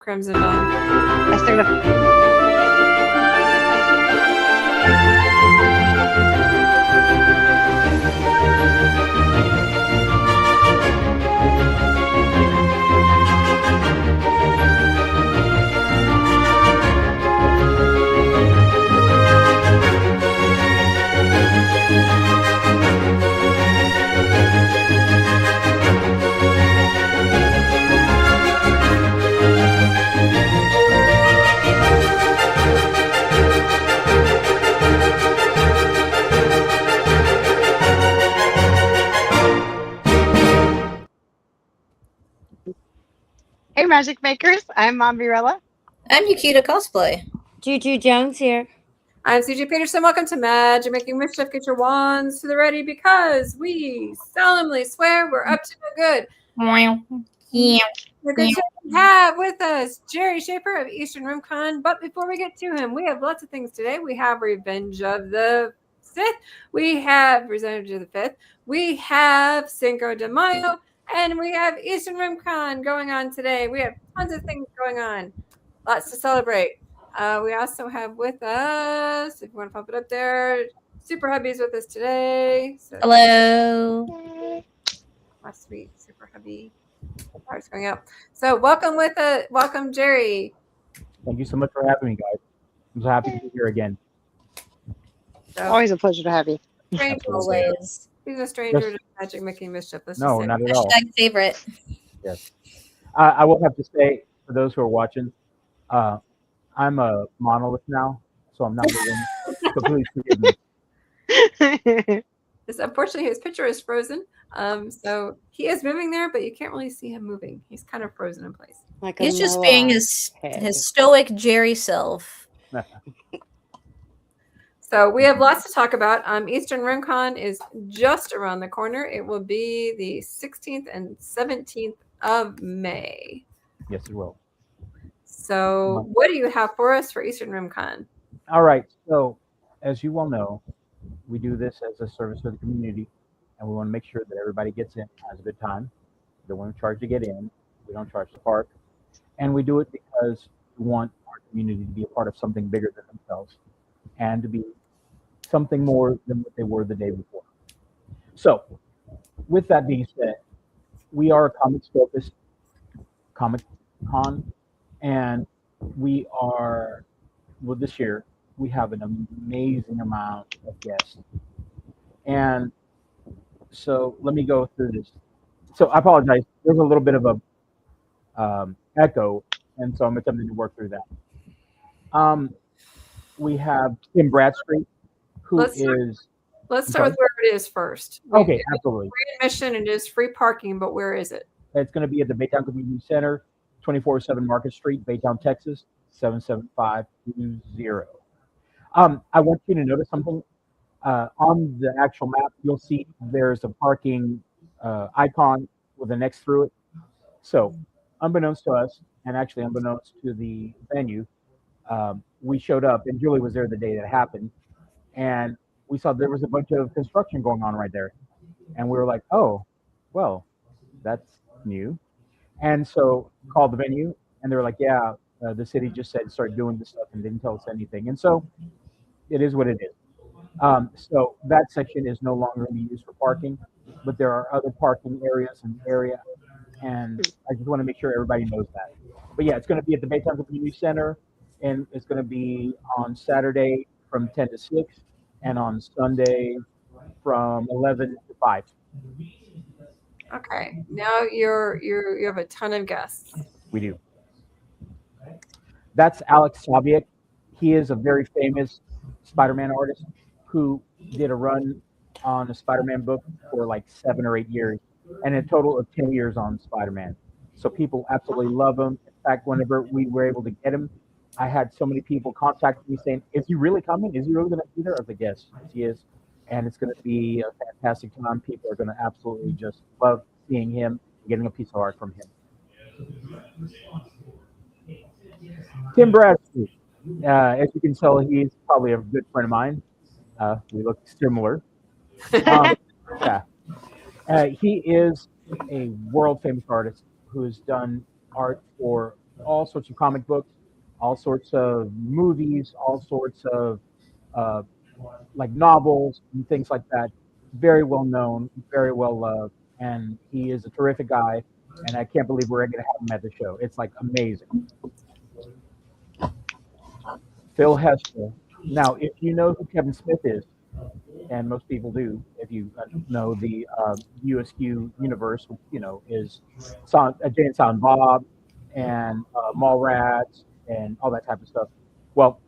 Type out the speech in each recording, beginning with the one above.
Crimson Dawn. I started. Hey, Magic Makers. I'm Mom Virella. I'm Yukita Cosplay. Juju Jones here. I'm CJ Peterson. Welcome to Magic Making Mischief. Get your wands to the ready because we solemnly swear we're up to no good. Yeah. The good to have with us Jerry Shafer of Eastern RimCon. But before we get to him, we have lots of things today. We have Revenge of the Sith. We have Revenge of the Fifth. We have Cinco de Mayo. And we have Eastern RimCon going on today. We have tons of things going on. Lots to celebrate. We also have with us, if you want to pump it up there, Super Hubby's with us today. So Hello. my sweet Super Hubby. Heart's going up. So welcome Jerry. Thank you so much for having me, guys. I'm so happy to be here again. So, Always a pleasure to have you. stranger, Always. he's a stranger to Magic Making Mischief. Let's No, just say. not at all. Hashtag favorite. Yes. I will have to say, for those who are watching, I'm a monolith now, so I'm not moving. So please forgive me. Unfortunately, his picture is frozen. So he is moving there, but you can't really see him moving. He's kind of frozen in place. Like a He's just being head. his stoic Jerry self. So we have lots to talk about. Eastern RimCon is just around the corner. It will be the 16th and 17th of May. Yes, it will. So what do you have for us for Eastern RimCon? All right. So, as you well know, we do this as a service for the community, and we want to make sure that everybody gets in, has a good time. We don't want to charge to get in. We don't charge to park. And we do it because we want our community to be a part of something bigger than themselves and to be something more than what they were the day before. So, with that being said, we are a comics-focused Comic Con, and we are, well, this year, we have an amazing amount of guests. And so let me go through this. So I apologize. There's a little bit of a echo, and so I'm attempting to work through that. We have Tim Bradstreet, who Let's start with where it is first. Okay, absolutely. Free admission and it is free parking, but where is it? It's going to be at the Baytown Community Center, 2407 Market Street, Baytown, Texas, 77520. I want you to notice something. On the actual map, you'll see there's a parking icon with an X through it. So, unbeknownst to us, and actually unbeknownst to the venue, we showed up, and Julie was there the day that happened, and we saw there was a bunch of construction going on right there. And we were like, oh, well, that's new. And so called the venue, and they were like, yeah, the city just said start doing this stuff and didn't tell us anything. And so it is what it is. So that section is no longer going to be used for parking, but there are other parking areas in the area, and I just want to make sure everybody knows that. But yeah, it's going to be at the Baytown Community Center, and it's going to be on Saturday from 10 to 6, and on Sunday from 11 to 5. Okay. Now you have a ton of guests. We do. That's Alex Saviek. He is a very famous Spider-Man artist who did a run on a Spider-Man book for like 7 or 8 years, and a total of 10 years on Spider-Man. So people absolutely love him. In fact, whenever we were able to get him, I had so many people contact me saying, is he really coming? Is he really going to be there? I was like, yes, he is. And it's going to be a fantastic time. People are going to absolutely just love seeing him, getting a piece of art from him. Tim Bradstreet. As you can tell, he's probably a good friend of mine. We look similar. Yeah. He is a world famous artist who has done art for all sorts of comic books, all sorts of movies, all sorts of uh, like novels and things like that. Very well known, very well loved, and he is a terrific guy. And I can't believe we're going to have him at the show. It's like amazing. Phil Hester. Now, if you know who Kevin Smith is, and most people do, if you know the USQ universe, which, is Jay and Silent Bob and Mallrats and all that type of stuff. Well,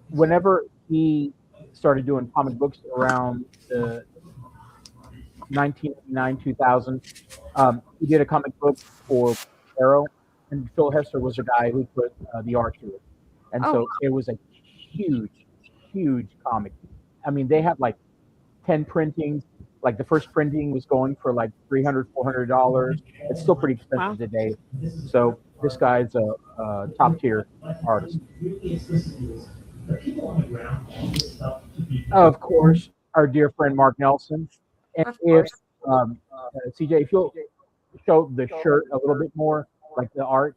whenever he started doing comic books around the 1999, 2000, he did a comic book for Arrow, and Phil Hester was the guy who put the art to it. And Oh, so it was a huge, huge comic. I mean, they had like 10 printings. Like the first printing was going for like $300, $400. It's still pretty expensive Wow. today. So this guy's a top tier artist. Of course, our dear friend Mark Nelson. And of if course. CJ, if you'll show the shirt a little bit more, like the art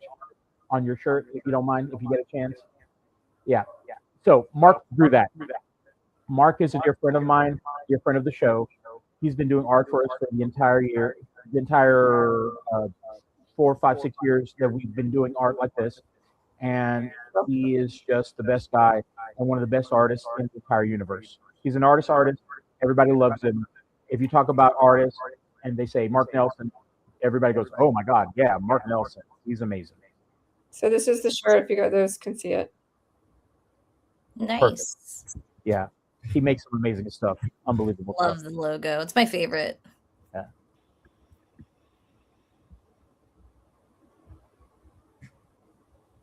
on your shirt, if you don't mind, if you get a chance. Yeah. So Mark drew that. Mark is a dear friend of mine, dear friend of the show. He's been doing art for us for the entire year, the entire 4, 5, 6 years that we've been doing art like this. And he is just the best guy and one of the best artists in the entire universe. He's an artist. Everybody loves him. If you talk about artists and they say Mark Nelson, everybody goes, "Oh my God, yeah, Mark Nelson. He's amazing." So this is the shirt. If you got those, can see it. Nice. Yeah, he makes some amazing stuff. Unbelievable Love stuff. the logo. It's my favorite. Yeah.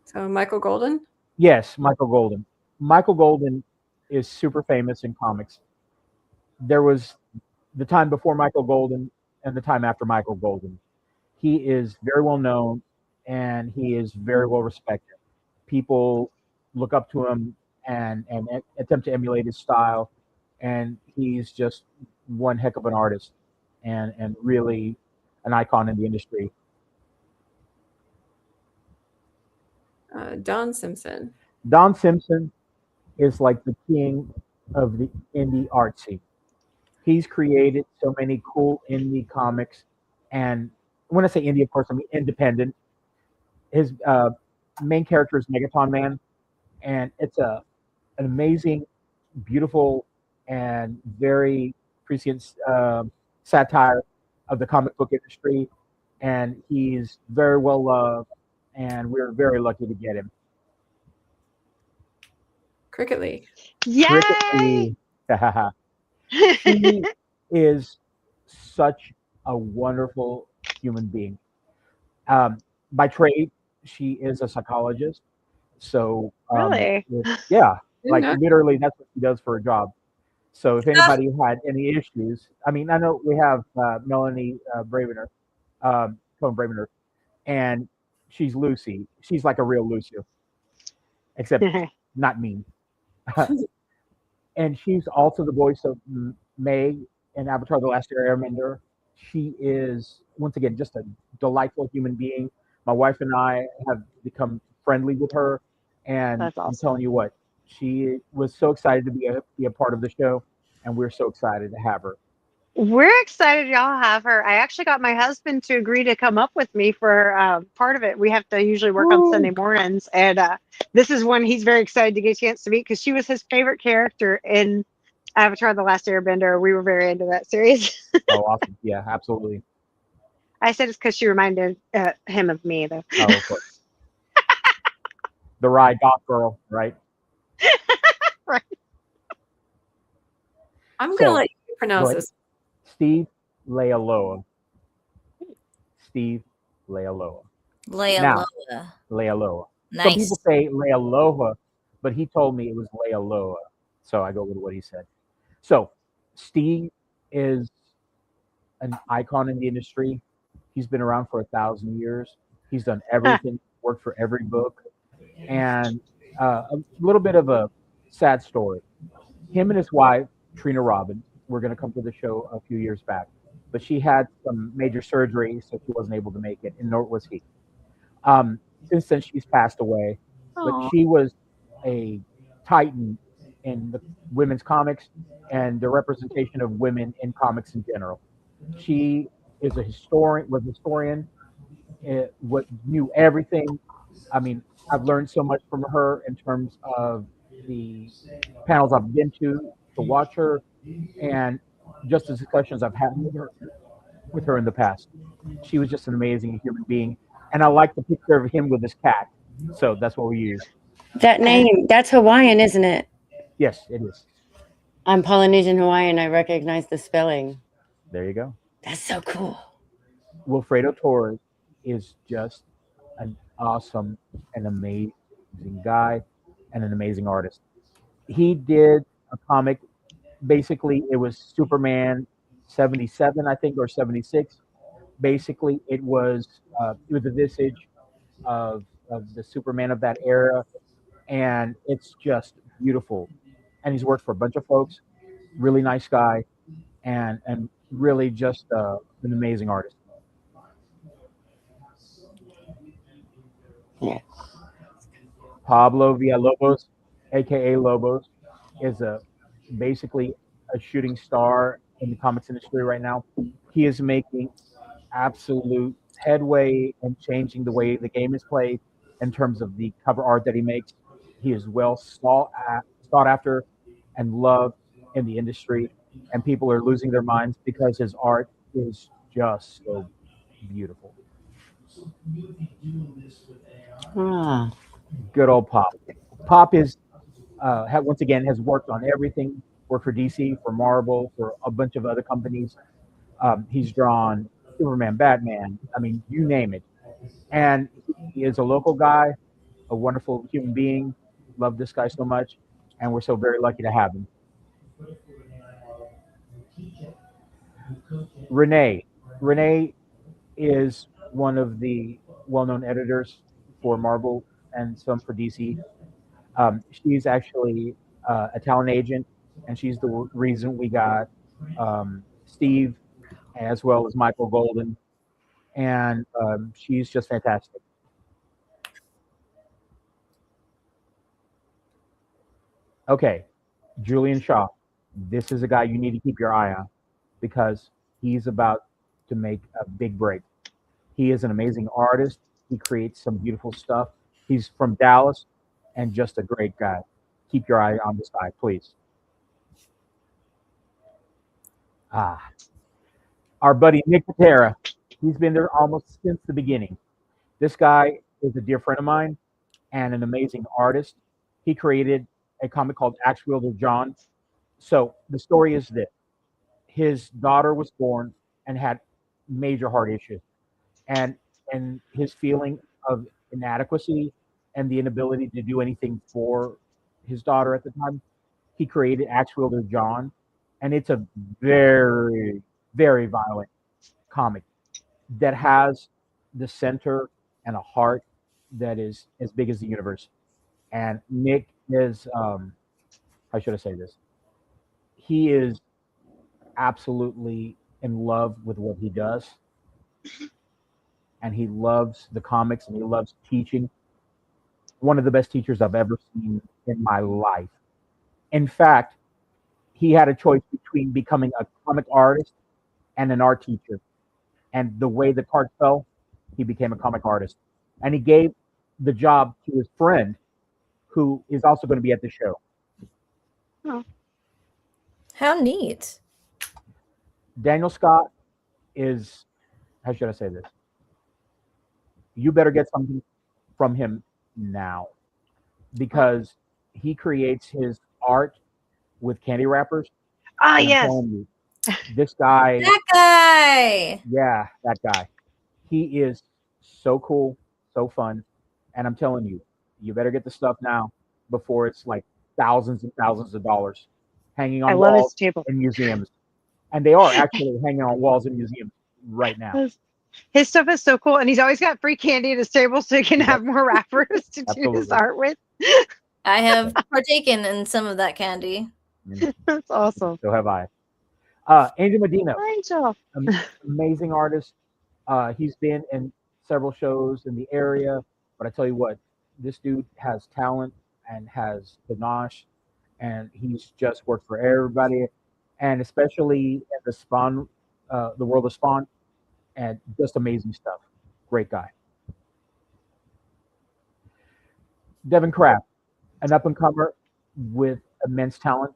So Michael Golden. Yes, Michael Golden. Michael Golden is super famous in comics. There was the time before Michael Golden and the time after Michael Golden. He is very well known and he is very well respected. People look up to him and attempt to emulate his style, and he's just one heck of an artist and really an icon in the industry. Don Simpson. Don Simpson is like the king of the indie art scene. He's created so many cool indie comics, and when I say indie, of course, I mean independent. His main character is Megaton Man, and it's an amazing, beautiful, and very prescient satire of the comic book industry. And he's very well loved, and we're very lucky to get him. Cricket League. Cricket Yay! Lee. She is such a wonderful human being. By trade, she is a psychologist. So, Really? yeah, like Didn't know. literally, that's what she does for a job. So, if anybody had any issues, I mean, I know we have Melanie Bravener, Cohen Bravener, and she's Lucy. She's like a real Lucy, except not mean. And she's also the voice of Meg in Avatar: The Last Airbender. She is once again just a delightful human being. My wife and I have become friendly with her, and That's I'm awesome. telling you what, she was so excited to be a part of the show, and we're so excited to have her. We're excited y'all have her. I actually got my husband to agree to come up with me for part of it. We have to usually work on Sunday mornings, and this is one he's very excited to get a chance to meet because she was his favorite character in Avatar: The Last Airbender. We were very into that series. Oh, awesome! Yeah, absolutely. I said it's because she reminded him of me, though. Oh, of course. The Rye Goth Girl, right? Right. I'm So, gonna let you go pronounce ahead. this. Steve Lealoa. Steve Lealoa. Now, Leia. Lealoa. Some Nice. people say Lealoa, but he told me it was Lealoa. So I go with what he said. So Steve is an icon in the industry. He's been around for 1,000 years. He's done everything, worked for every book. And a little bit of a sad story. Him and his wife, Trina Robbins, were going to come to the show a few years back, but she had some major surgery, so she wasn't able to make it, and nor was he. Um, Since then, she's passed away, but Aw. she was a titan in the women's comics and the representation of women in comics in general. She is a historian, was a historian, what knew everything. I mean, I've learned so much from her in terms of the panels I've been to watch her, and just the discussions I've had with her in the past. She was just an amazing human being, and I like the picture of him with his cat, so that's what we use. That name, that's Hawaiian, isn't it? Yes, it is. I'm Polynesian Hawaiian. I recognize the spelling. There you go. That's so cool. Wilfredo Torres is just an awesome and amazing guy and an amazing artist. He did a comic. Basically, it was Superman 77, I think, or 76. Basically, it was a visage of the Superman of that era, and it's just beautiful. And he's worked for a bunch of folks. Really nice guy, and really just an amazing artist. Yeah. Pablo Villalobos, aka Lobos, is a basically a shooting star in the comics industry right now. He is making absolute headway and changing the way the game is played in terms of the cover art that he makes. He is well sought after and loved in the industry, and people are losing their minds because his art is just so beautiful. Ah. Good old Pop. Pop is once again has worked on everything. Worked for DC, for Marvel, for a bunch of other companies. He's drawn Superman, Batman. I mean, you name it. And he is a local guy, a wonderful human being. Love this guy so much, and we're so very lucky to have him. Renee. Renee is one of the well-known editors for Marvel and some for DC. She's actually a talent agent, and she's the reason we got Steve as well as Michael Golden, and she's just fantastic. Okay, Julian Shaw. This is a guy you need to keep your eye on because he's about to make a big break. He is an amazing artist. He creates some beautiful stuff. He's from Dallas and just a great guy. Keep your eye on this guy, please. Ah, our buddy Nick Patera. He's been there almost since the beginning. This guy is a dear friend of mine and an amazing artist. He created a comic called Axe Wielder John. So the story is this: his daughter was born and had major heart issues, and and his feeling of inadequacy and the inability to do anything for his daughter at the time, he created Axe Wielder John, and it's a very very violent comic that has the center and a heart that is as big as the universe. And Nick is, how should I say this? He is absolutely in love with what he does, and he loves the comics and he loves teaching. One of the best teachers I've ever seen in my life. In fact, he had a choice between becoming a comic artist and an art teacher. And the way the cards fell, he became a comic artist. And he gave the job to his friend, who is also going to be at the show. How neat. Daniel Scott is, how should I say this? You better get something from him now because he creates his art with candy wrappers. Ah, And I'm yes. telling you, this guy, That guy. yeah, that guy, he is so cool, so fun. And I'm telling you, you better get the stuff now before it's like thousands and thousands of dollars hanging I on love his walls table. in museums. And they are actually hanging on walls in museums right now. His stuff is so cool, and he's always got free candy at his table so he can Yep. have more wrappers to do his Absolutely. art with. I have partaken in some of that candy. That's awesome. So have I. Angel Medina, Angel. amazing artist. He's been in several shows in the area. But I tell you what, this dude has talent and has panache, and he's just worked for everybody, and especially in the Spawn, the world of Spawn, and just amazing stuff. Great guy. Devin Kraft, an up and comer with immense talent,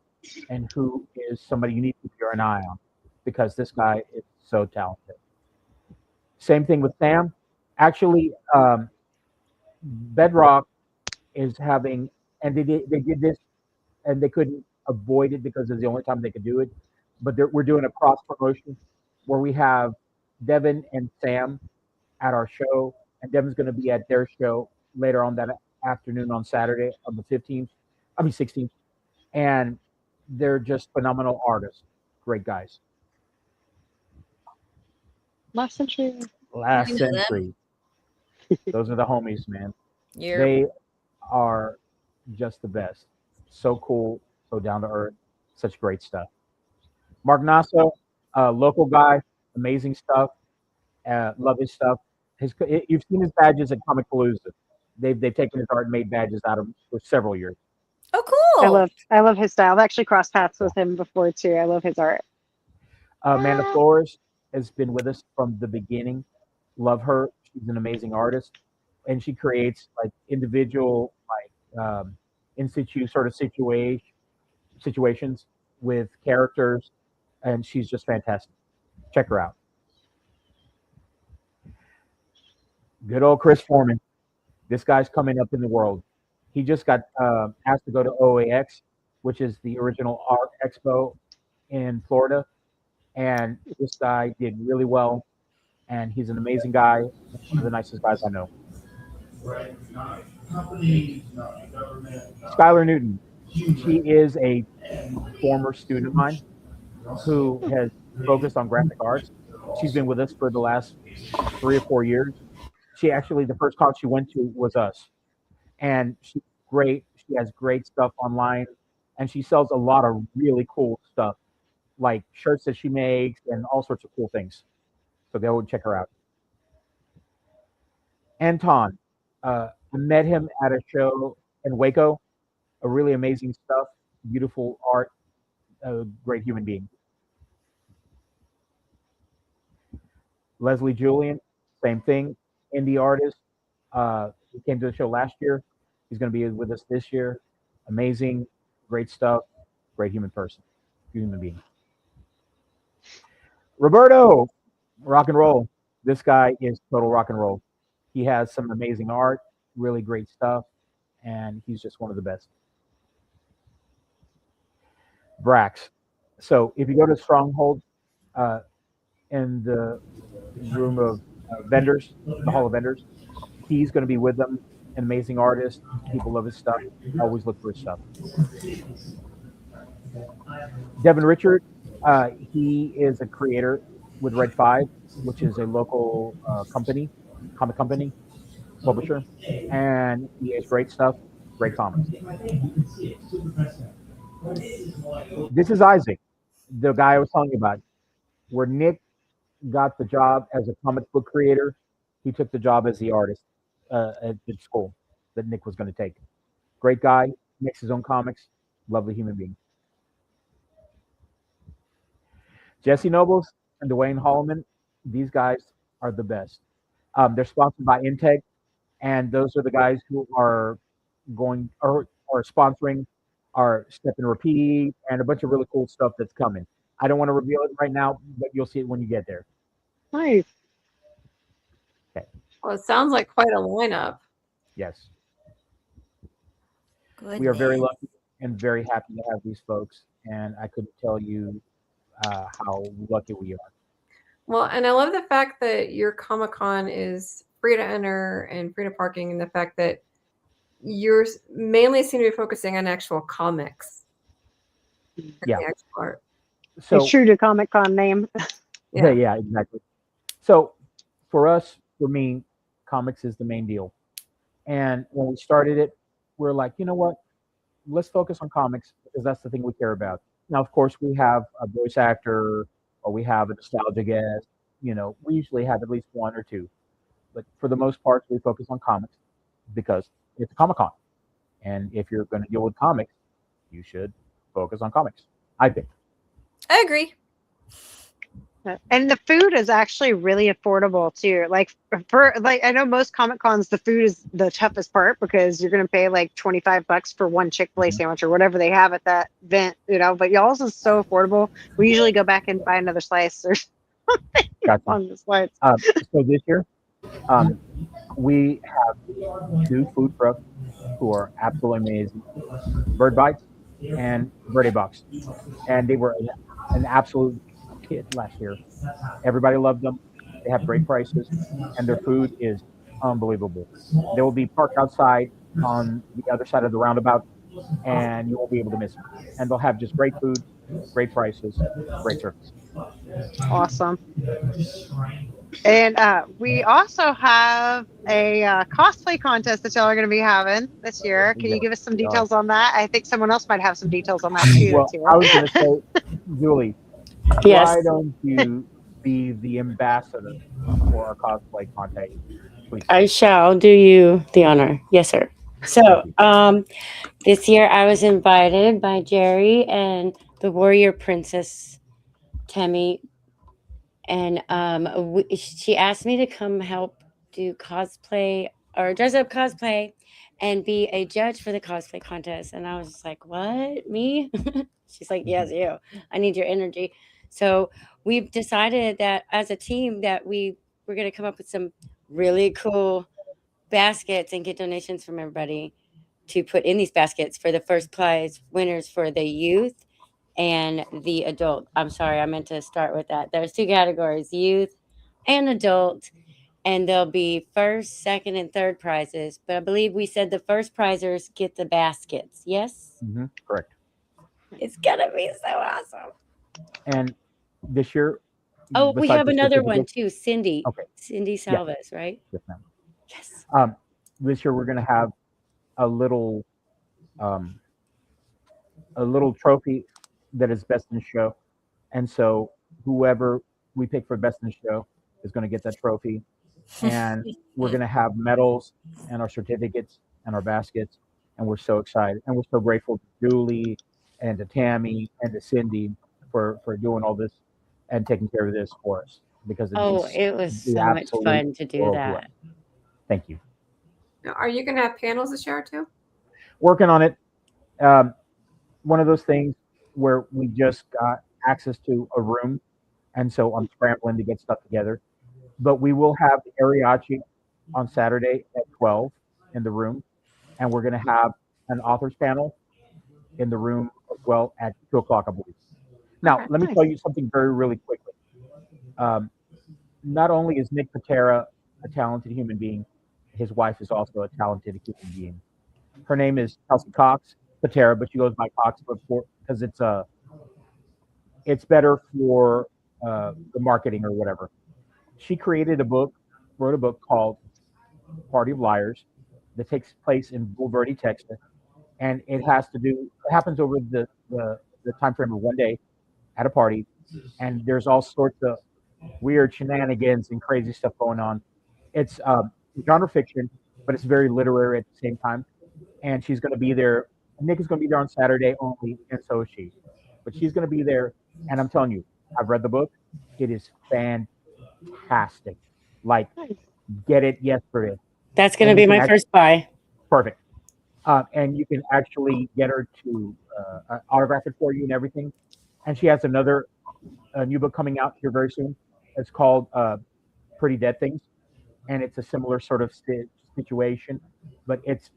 and who is somebody you need to keep an eye on because this guy is so talented. Same thing with Sam. Actually, Bedrock is having, and they did this, and they couldn't avoid it because it's the only time they could do it. But we're doing a cross promotion where we have Devin and Sam at our show, and Devin's going to be at their show later on that afternoon on Saturday on the 15th, I mean 16th, and they're just phenomenal artists, great guys. Last century. Last I know them. Century, those are the homies, man. You're They are just the best. So cool, so down to earth, such great stuff. Mark Nasso, local guy, amazing stuff. Love his stuff. You've seen his badges at Comic Palooza. They've taken his art and made badges out of him for several years. oh cool. I love his style. I've actually crossed paths with him before too. I love his art. Amanda Flores has been with us from the beginning. Love her. She's an amazing artist, and she creates like individual, like in situ sort of situations with characters, and she's just fantastic. Check her out. Good old Chris Foreman. This guy's coming up in the world. He just got asked to go to OAX, which is the original art expo in Florida, and this guy did really well. And he's an amazing guy, one of the nicest guys I know. Skylar Newton. She is a former student of mine who has focused on graphic arts. She's been with us for the last 3 or 4 years. She actually, the first con she went to was us. And she's great. She has great stuff online. And she sells a lot of really cool stuff, like shirts that she makes and all sorts of cool things. So go and check her out. Anton, I met him at a show in Waco. A really amazing stuff, beautiful art, a great human being. Leslie Julian, same thing, indie artist. He came to the show last year. He's going to be with us this year. Amazing, great stuff, great human being. Roberto, rock and roll. This guy is total rock and roll. He has some amazing art, really great stuff, and he's just one of the best. Brax. So if you go to Stronghold uh, in the room of vendors, the Hall of Vendors, he's going to be with them. An amazing artist. People love his stuff. Always look for his stuff. Devin Richard, he is a creator with Red 5, which is a local comic company, publisher, and he has great stuff, great comics. This is Isaac, the guy I was telling you about, where Nick got the job as a comic book creator. He took the job as the artist at the school that Nick was going to take. Great guy, makes his own comics, lovely human being. Jesse Nobles and Dwayne Holloman, these guys are the best. They're sponsored by Integ, and those are the guys who are going or sponsoring our Step and Repeat and a bunch of really cool stuff that's coming. I don't want to reveal it right now, but you'll see it when you get there. Nice. Okay. Well, it sounds like quite a lineup. Yes. Good. We are very lucky and very happy to have these folks, and I couldn't tell you how lucky we are. Well, and I love the fact that your Comic Con is free to enter and free to parking, and the fact that you're mainly seem to be focusing on actual comics. Yeah. The actual art. So It's true to Comic Con name. yeah, exactly. So for us, for me, comics is the main deal. And when we started it, we're like, you know what? Let's focus on comics because that's the thing we care about. Now, of course, we have a voice actor or we have a nostalgia guest. We usually have at least one or two. But for the most part, we focus on comics. because it's a Comic Con, and if you're going to deal with comics, you should focus on comics. I think. I agree. And the food is actually really affordable too. Like for like I know most Comic Cons the food is the toughest part because you're gonna pay like $25 for one Chick-fil-A sandwich or whatever they have at that event, but y'all's is so affordable. We usually go back and buy another slice or something Gotcha. on the slice. So this year, we have two food trucks who are absolutely amazing: Bird Bites and Verde Box, and they were an absolute hit last year. Everybody loved them. They have great prices, and their food is unbelievable. They will be parked outside on the other side of the roundabout, and you won't be able to miss them. And they'll have just great food, great prices, great service. Awesome. And we also have a cosplay contest that y'all are going to be having this year. Can you give us some details on that? I think someone else might have some details on that too. Well, I was going to say, Julie, Yes. why don't you be the ambassador for our cosplay contest, please? I shall do you the honor. Yes, sir. So, this year I was invited by Jerry and the Warrior Princess Temmie, and she asked me to come help do cosplay or dress up cosplay and be a judge for the cosplay contest. And I was just like, "What? Me?" She's like, "Yes, you. I need your energy." So we've decided that as a team that we're going to come up with some really cool baskets and get donations from everybody to put in these baskets for the first prize winners for the youth and the adult. I'm sorry, I meant to start with that. There's two categories, youth and adult, and there'll be first, second, and third prizes. But I believe we said the first prizers get the baskets. Yes? Correct. It's gonna be so awesome. And this year, we have another one too, Cindy. Okay. Cindy Salvas, right? Yes, ma'am. Yes. This year we're going to have a little trophy that is best in show, and so whoever we pick for best in show is going to get that trophy, and we're going to have medals and our certificates and our baskets, and we're so excited and we're so grateful to Julie and to Tammy and to Cindy for doing all this and taking care of this for us, because it was so much fun to do that. Thank you. Now, are you going to have panels this year too? Working on it. One of those things where we just got access to a room, and so I'm scrambling to get stuff together. But we will have the Ariachi on Saturday at 12 in the room, and we're going to have an authors panel in the room as well at 2 o'clock, I believe. Now, let me tell you something really quickly. Not only is Nick Patera a talented human being, his wife is also a talented human being. Her name is Kelsey Cox Patera, but she goes by Cox because it's better for the marketing or whatever. She wrote a book called Party of Liars that takes place in Bull Verde, Texas, and it happens over the time frame of one day at a party, and there's all sorts of weird shenanigans and crazy stuff going on. It's genre fiction, but it's very literary at the same time. And she's going to be there. Nick is going to be there on Saturday only, and so is she. But she's going to be there, and I'm telling you, I've read the book. It is fantastic. Like, get it yesterday. That's going to be my first buy. Perfect. And you can actually get her to autograph it for you and everything. And she has another new book coming out here very soon. It's called Pretty Dead Things, and it's a similar sort of situation, but it's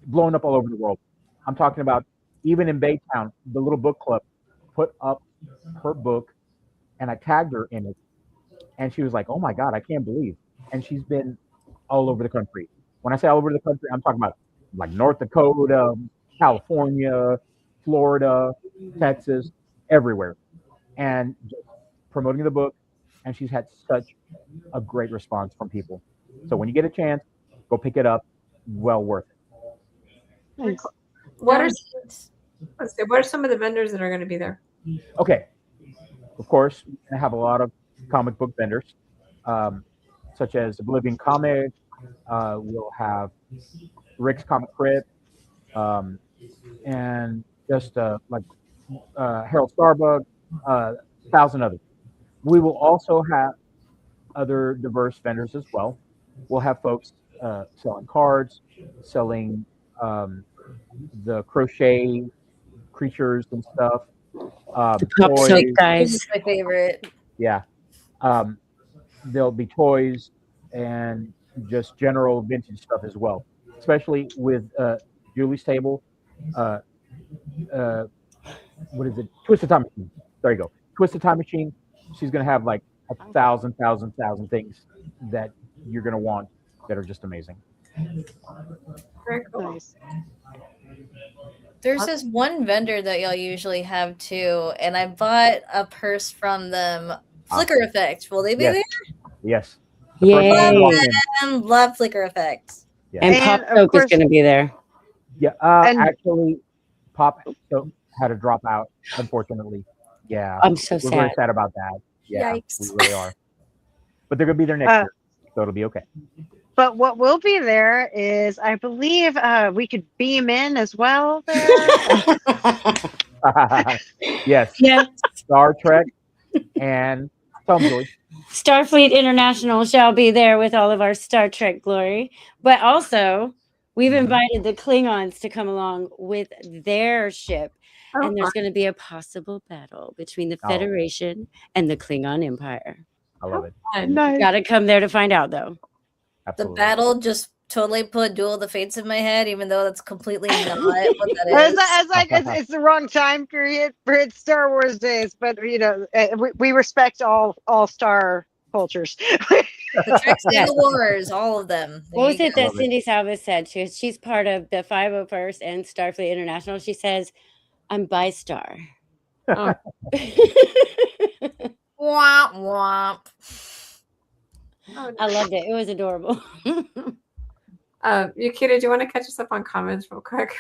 blown up all over the world. I'm talking about even in Baytown, the little book club put up her book, and I tagged her in it, and she was like, "Oh my God, I can't believe!" And she's been all over the country. When I say all over the country, I'm talking about like North Dakota, California, Florida, Texas, everywhere, and just promoting the book. And she's had such a great response from people. So when you get a chance, go pick it up. Well worth it. What are some of the vendors that are going to be there? Okay. Of course, we're going to have a lot of comic book vendors, such as Oblivion Comics, We'll have Rick's Comic Crib, um, and just like Harold Starbuck, 1,000 others. We will also have other diverse vendors as well. We'll have folks selling cards, selling um, the crochet creatures and stuff, Pop soap toys. This guys. is my favorite. Yeah, um, there'll be toys and just general vintage stuff as well, especially with Julie's table. Uh, uh, what is it? Twisted Time Machine. There you go. Twisted Time Machine. She's gonna have like 1,000 things that you're gonna want that are just amazing. Very cool. Nice. There's this one vendor that y'all usually have too, and I bought a purse from them. Flicker Effect. Will they be Yes. there? Yes. The first one Yay. you walk in. Love Flicker Effect. Yeah. And And Pop of Soap is course- going to be there. Yeah. And- Actually, Pop Soap had to drop out, unfortunately. Yeah. I'm so We're very sad. sad about that. Yeah. Yikes. We really are. But they're gonna be there next year, so it'll be okay. But what will be there is, I believe, we could beam in as well there. Yes. Yeah. Star Trek and Thumbjoy. Starfleet International shall be there with all of our Star Trek glory. But also, we've invited the Klingons to come along with their ship. Oh, And there's going to be a possible battle between the Oh. Federation and the Klingon Empire. I love it. fun. Nice. Got to come there to find out, though. The Absolutely. battle just totally put Duel of the Fates in my head, even though that's completely not what that It's, is. it's like it's the wrong time period for its Star Wars days, but we respect all Star cultures. The Treks and Yeah. the Wars, all of them. There What was you it go. that Love it. Cindy Salvis said? She's part of the 501st and Starfleet International. She says, I'm bi-star. Oh. Womp womp. Oh, I loved it. It was adorable. Yukita, do you want to catch us up on comments real quick?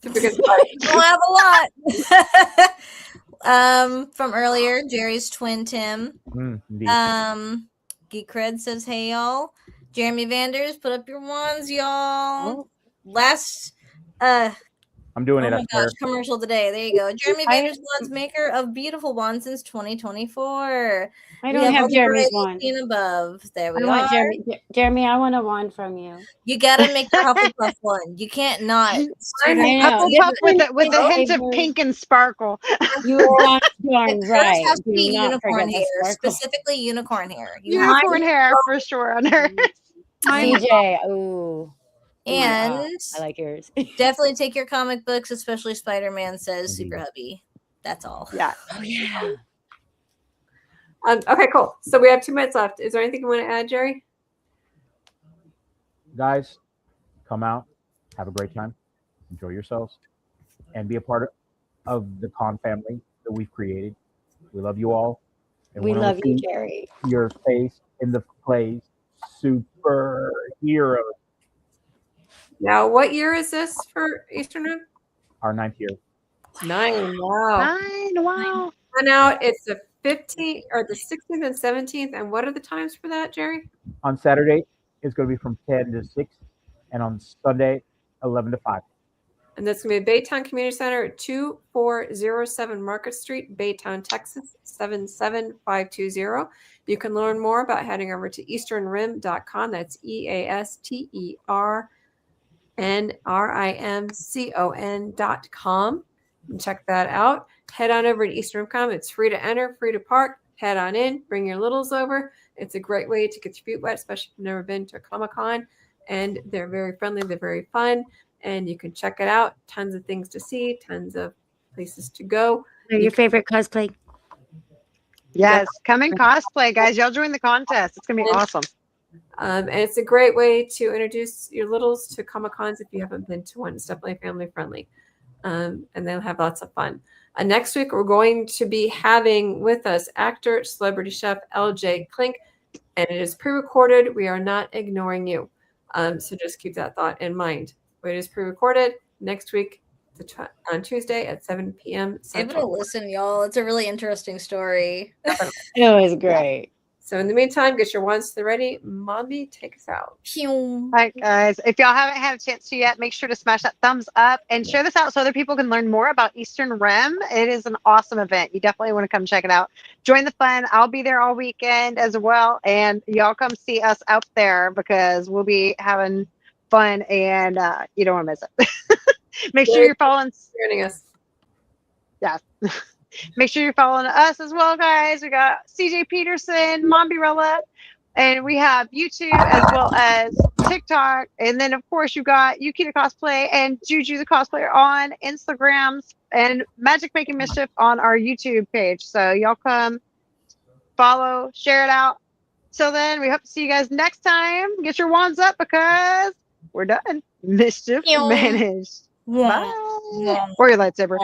Super good start. We'll have a lot. From earlier, Jerry's twin Tim. Indeed. Geek Cred says, "Hey y'all." Jeremy Vanders, put up your wands, y'all. Oh. Last I'm doing oh it. my I swear. gosh, commercial today. There you go. Jeremy Vanders, wands maker of beautiful wands since 2024. I We don't all have the Jeremy's varieties wand. seen above. There I we want are. Jeremy, I want a wand from you. You gotta make the Hufflepuff one. You can't not. I know. Hufflepuff with a Oh, hint of Avery. pink and sparkle. You are darn Hers right. has to Do be not unicorn forget the hair, sparkle. specifically unicorn hair. You have Unicorn hair for sure on her. CJ, ooh. and I like yours. definitely take your comic books, especially Spider-Man says Super Indeed. Hubby. That's all. Yeah. Oh yeah. Okay, cool. So we have 2 minutes left. Is there anything you want to add, Jerry? Guys, come out, have a great time, enjoy yourselves, and be a part of the con family that we've created. We love you all. And We wanna love you, see Jerry. your face in the place. Superhero. Now, what year is this for Eastern Room? Our 9th year. 9. Wow. 9. Wow. And out, it's the 15th or the 16th and 17th. And what are the times for that, Jerry? On Saturday, it's going to be from 10 to 6, and on Sunday, 11 to 5. And that's going to be Baytown Community Center at 2407 Market Street, Baytown, Texas, 77520. You can learn more about heading over to easternrim.com. That's EASTERNRIMCON.com. And check that out. Head on over to Eastern.com. It's free to enter, free to park. Head on in, bring your littles over. It's a great way to get your feet wet, especially if you've never been to a Comic-Con. And they're very friendly, they're very fun. And you can check it out. Tons of things to see, tons of places to go. Your favorite cosplay? Yes. Come and cosplay, guys. Y'all join the contest. It's going to be awesome. And it's a great way to introduce your littles to Comic-Cons if you haven't been to one. It's definitely family friendly. And they'll have lots of fun. Next week, we're going to be having with us actor, celebrity chef LJ Klink, and it is pre-recorded. We are not ignoring you. So just keep that thought in mind. It is pre-recorded next week on Tuesday at 7 p.m. Give it a Central. listen, y'all. It's a really interesting story. It was great. So in the meantime, get your wands to the ready. Mommy, take us out. Pew. All right, guys. If y'all haven't had a chance to yet, make sure to smash that thumbs up and share this out so other people can learn more about Eastern Rim. It is an awesome event. You definitely want to come check it out. Join the fun. I'll be there all weekend as well. And y'all come see us out there because we'll be having fun and you don't want to miss it. Make sure you're following. Joining us. Yeah. Make sure you're following us as well, guys. We got CJ Peterson, Mombirella, and we have YouTube as well as TikTok. And then, of course, you got Yuki the Cosplay and Juju the Cosplayer on Instagrams and Magic Making Mischief on our YouTube page. So y'all come follow, share it out. Till then, we hope to see you guys next time. Get your wands up because we're done. Mischief Pew. managed. Yeah. Bye. Yeah. Or your lightsaber.